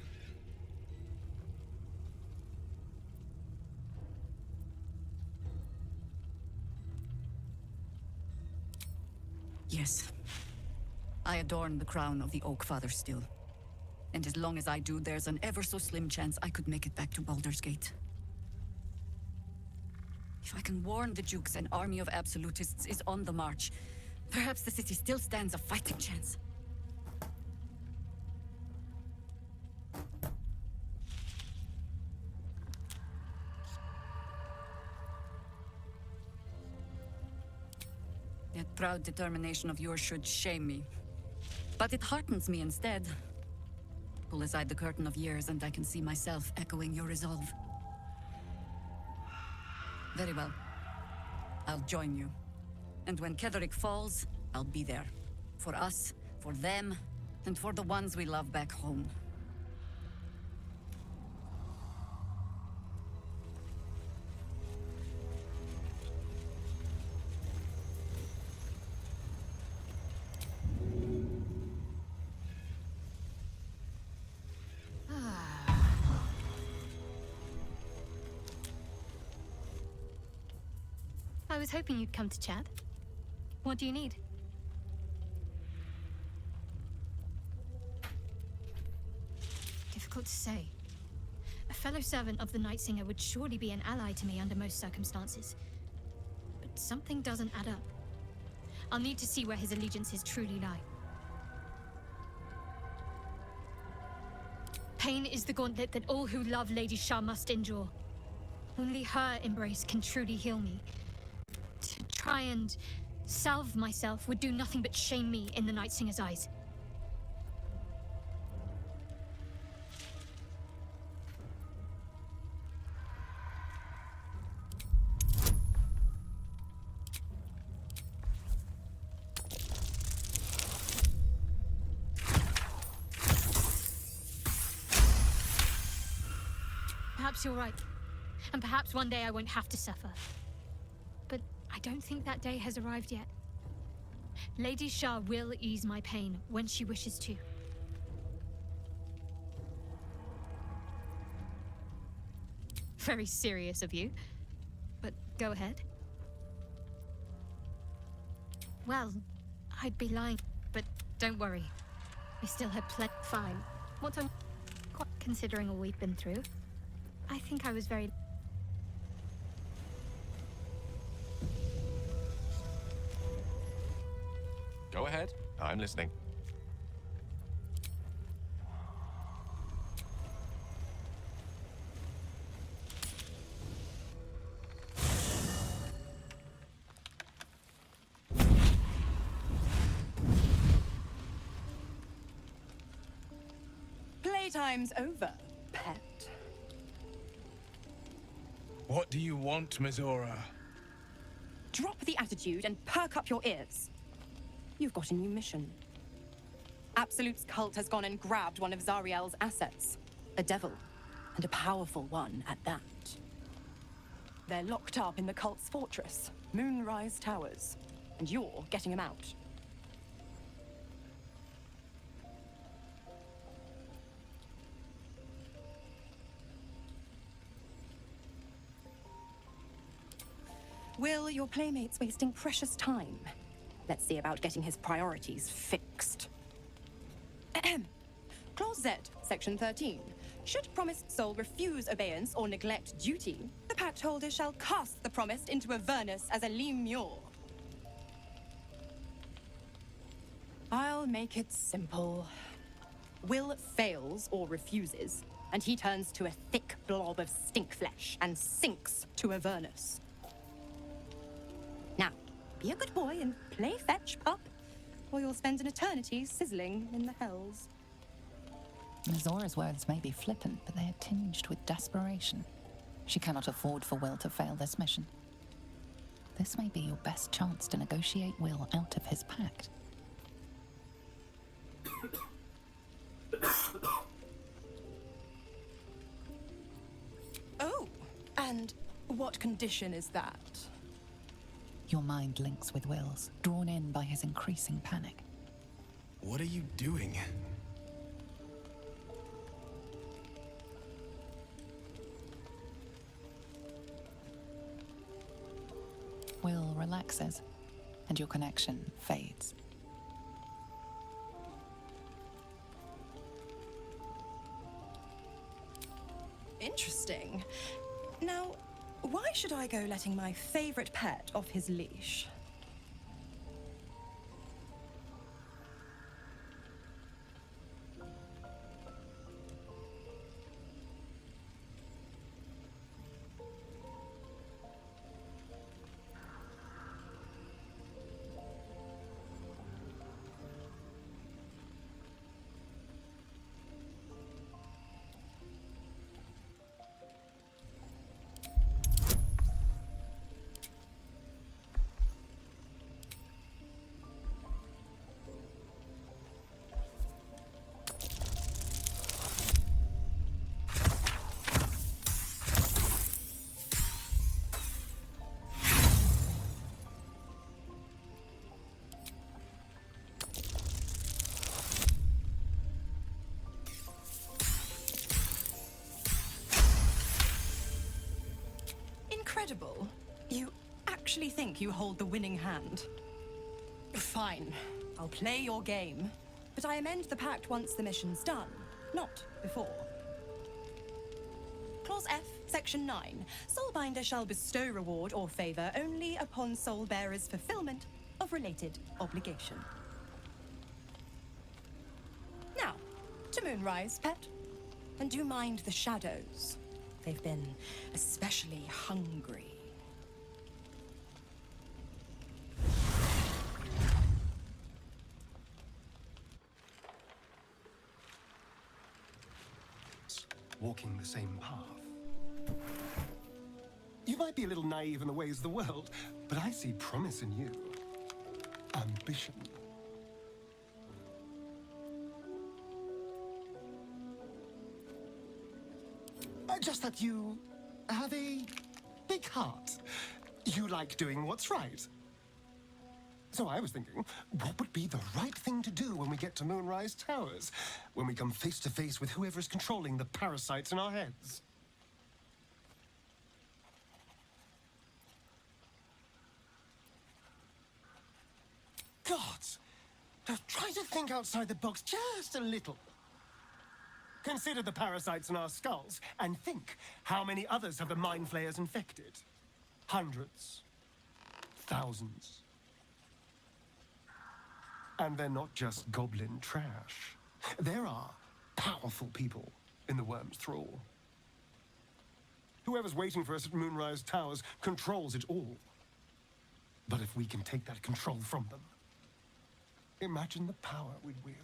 Yes. I adorn the crown of the Oak Father still. And as long as I do, there's an ever so slim chance I could make it back to Baldur's Gate. If I can warn the Dukes an army of absolutists is on the march, perhaps the city still stands a fighting chance. That proud determination of yours should shame me. But it heartens me instead. Pull aside the curtain of years and I can see myself echoing your resolve. Very well. I'll join you. And when Ketheric falls, I'll be there. For us, for them, and for the ones we love back home. I was hoping you'd come to chat. What do you need? Difficult to say. A fellow servant of the Night Singer would surely be an ally to me under most circumstances. But something doesn't add up. I'll need to see where his allegiances truly lie. Pain is the gauntlet that all who love Lady Shah must endure. Only her embrace can truly heal me. To try and salve myself would do nothing but shame me in the Night Singer's eyes. Perhaps you're right. And perhaps one day I won't have to suffer. But I don't think that day has arrived yet. Lady Shah will ease my pain when she wishes to. Very serious of you. But go ahead. Well, I'd be lying, but don't worry. I still have plenty. Fine. What I'm quite considering all we've been through. I think I was very... Go ahead. I'm listening. Playtime's over, pet. What do you want, Mizora? Drop the attitude and perk up your ears. You've got a new mission. Absolute's cult has gone and grabbed one of Zariel's assets. A devil, and a powerful one at that. They're locked up in the cult's fortress, Moonrise Towers, and you're getting them out. Will, your playmate's wasting precious time. Let's see about getting his priorities fixed. Ahem. Clause Z, Section 13. Should promised soul refuse obeyance or neglect duty, the pact holder shall cast the promised into Avernus as a lemure. I'll make it simple. Will fails or refuses, and he turns to a thick blob of stink flesh and sinks to Avernus. Now, be a good boy and play fetch, pup, or you'll spend an eternity sizzling in the hells. Mizora's words may be flippant, but they are tinged with desperation. She cannot afford for Will to fail this mission. This may be your best chance to negotiate Will out of his pact. Oh, and what condition is that? Your mind links with Will's, drawn in by his increasing panic. What are you doing? Will relaxes, and your connection fades. Interesting. Now, why should I go letting my favorite pet off his leash? Incredible. You actually think you hold the winning hand? Fine. I'll play your game. But I amend the pact once the mission's done, not before. Clause F, Section 9. Soulbinder shall bestow reward or favor only upon Soulbearer's fulfillment of related obligation. Now, to Moonrise, pet. And do mind the shadows. They've been especially hungry. Walking the same path. You might be a little naive in the ways of the world, but I see promise in you. Ambition. Just that you have a big heart. You like doing what's right. So I was thinking, what would be the right thing to do when we get to Moonrise Towers? When we come face to face with whoever's controlling the parasites in our heads? Gods! Try to think outside the box just a little. Consider the parasites in our skulls, and think how many others have the Mind Flayers infected. Hundreds. Thousands. And they're not just goblin trash. There are powerful people in the Worm's thrall. Whoever's waiting for us at Moonrise Towers controls it all. But if we can take that control from them, imagine the power we'd wield.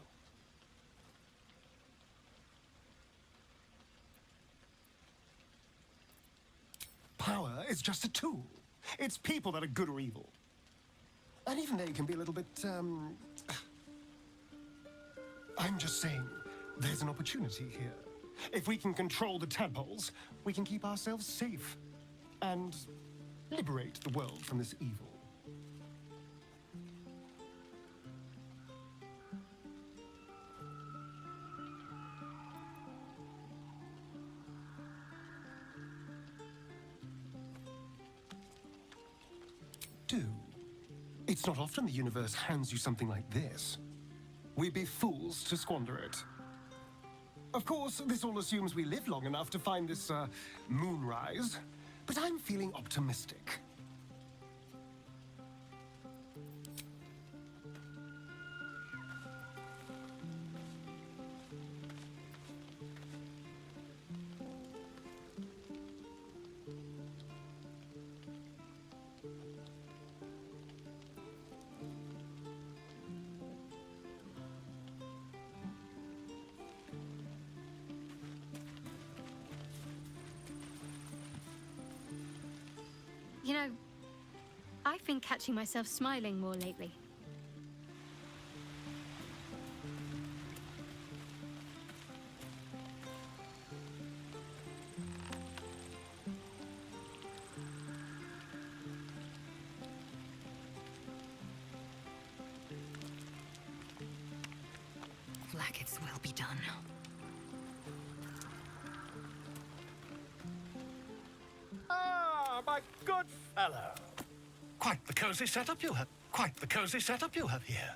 Power is just a tool. It's people that are good or evil. And even they can be a little bit, I'm just saying, there's an opportunity here. If we can control the tadpoles, we can keep ourselves safe and liberate the world from this evil. It's not often the universe hands you something like this. We'd be fools to squander it. Of course, this all assumes we live long enough to find this, moonrise, but I'm feeling optimistic. You know, I've been catching myself smiling more lately. Blackett's will be done. Ah, my good fellow. Quite the cozy setup you have. Quite the cozy setup you have here.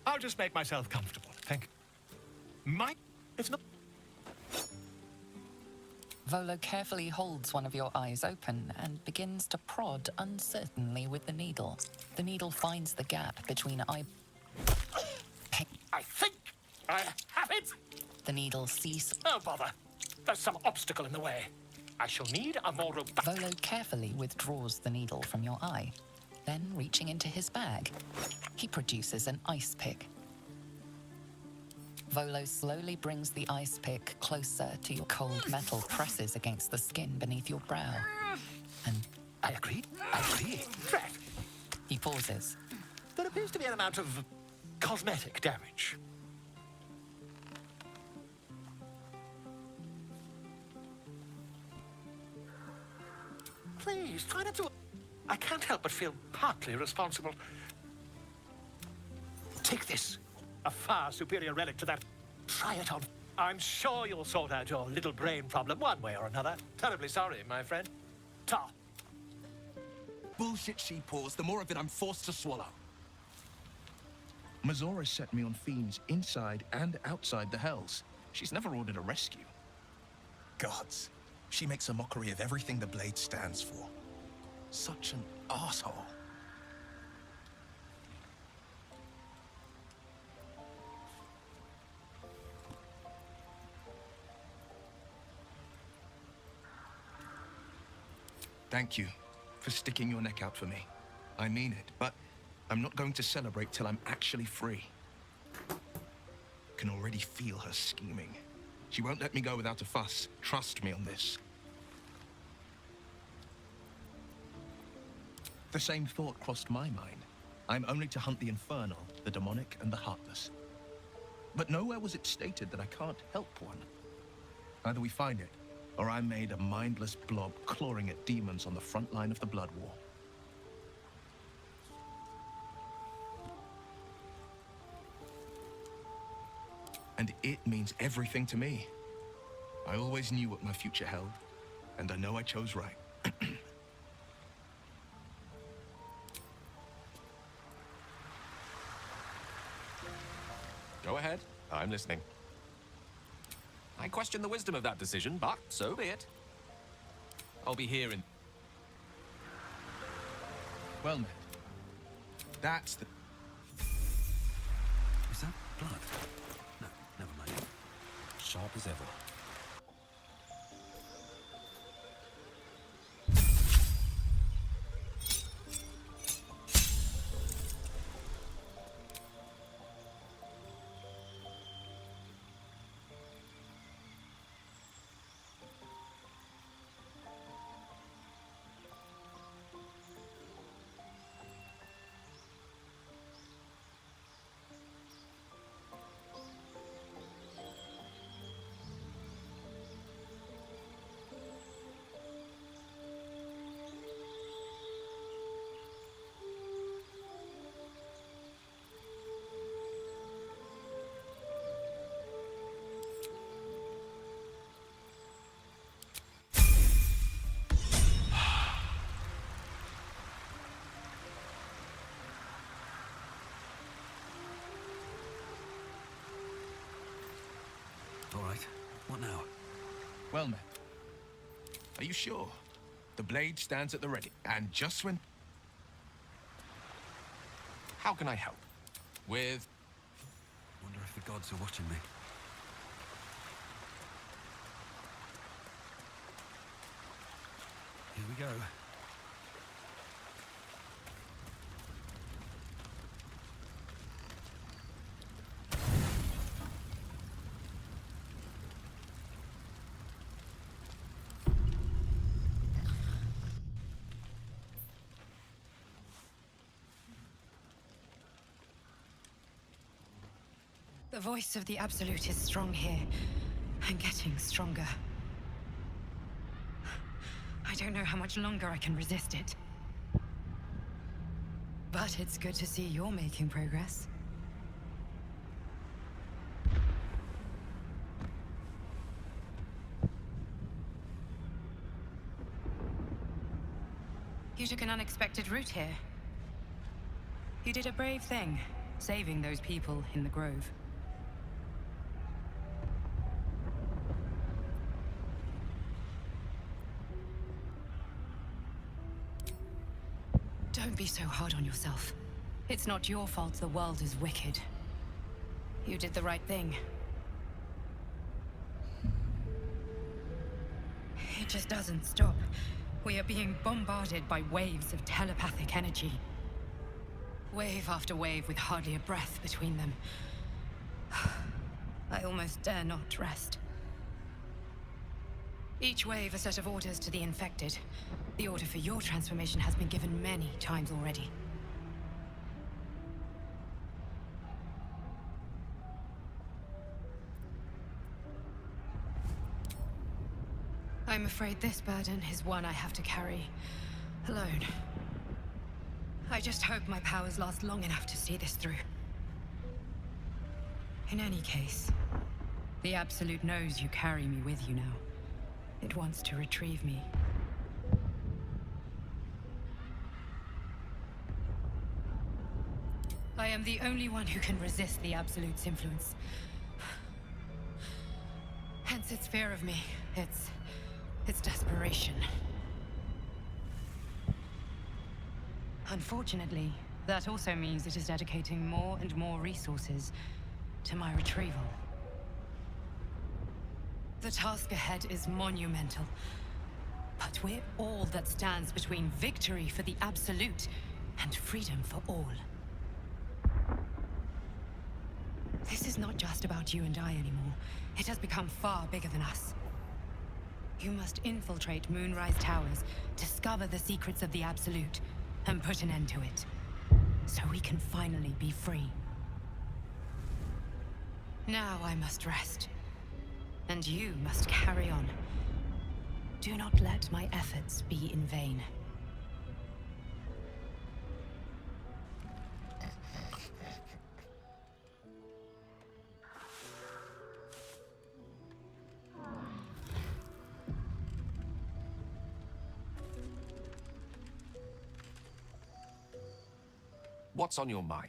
I'll just make myself comfortable. Thank you. It's not. Volo carefully holds one of your eyes open and begins to prod uncertainly with the needle. The needle finds the gap between eye... I think I have it! The needle ceases. Oh, bother. There's some obstacle in the way. I shall need a more robust... Volo carefully withdraws the needle from your eye. Then, reaching into his bag, he produces an ice pick. Volo slowly brings the ice pick closer to your cold metal, presses against the skin beneath your brow. And I agree. Threat. He pauses. There appears to be an amount of cosmetic damage. Please, try not to... I can't help but feel partly responsible. Take this. A far superior relic to that. Try it on. I'm sure you'll sort out your little brain problem one way or another. Terribly sorry, my friend. Ta. Bullshit she pours, the more of it I'm forced to swallow. Mazora set me on fiends inside and outside the Hells. She's never ordered a rescue. Gods. She makes a mockery of everything the Blade stands for. Such an asshole. Thank you for sticking your neck out for me. I mean it, but I'm not going to celebrate till I'm actually free. Can already feel her scheming. She won't let me go without a fuss. Trust me on this. The same thought crossed my mind. I'm only to hunt the infernal, the demonic, and the heartless. But nowhere was it stated that I can't help one. Either we find it, or I'm made a mindless blob clawing at demons on the front line of the Blood War. And it means everything to me. I always knew what my future held, and I know I chose right. Go ahead. I'm listening. I question the wisdom of that decision, but so be it. I'll be here in... Well met. That's the... Is that blood? No, never mind. Sharp as ever. All right. What now? Well met. Are you sure? The blade stands at the ready, and just when... How can I help? With... Wonder if the gods are watching me. Here we go. The voice of the Absolute is strong here, and getting stronger. I don't know how much longer I can resist it. But it's good to see you're making progress. You took an unexpected route here. You did a brave thing, saving those people in the Grove. Don't be so hard on yourself. It's not your fault the world is wicked. You did the right thing. It just doesn't stop. We are being bombarded by waves of telepathic energy. Wave after wave with hardly a breath between them. I almost dare not rest. Each wave a set of orders to the infected. The order for your transformation has been given many times already. I'm afraid this burden is one I have to carry alone. I just hope my powers last long enough to see this through. In any case, the Absolute knows you carry me with you now. It wants to retrieve me. I am the only one who can resist the Absolute's influence. Hence its fear of me, its desperation. Unfortunately, that also means it is dedicating more and more resources to my retrieval. The task ahead is monumental, but we're all that stands between victory for the Absolute and freedom for all. This is not just about you and I anymore. It has become far bigger than us. You must infiltrate Moonrise Towers, discover the secrets of the Absolute, and put an end to it. So we can finally be free. Now I must rest. And you must carry on. Do not let my efforts be in vain. What's on your mind?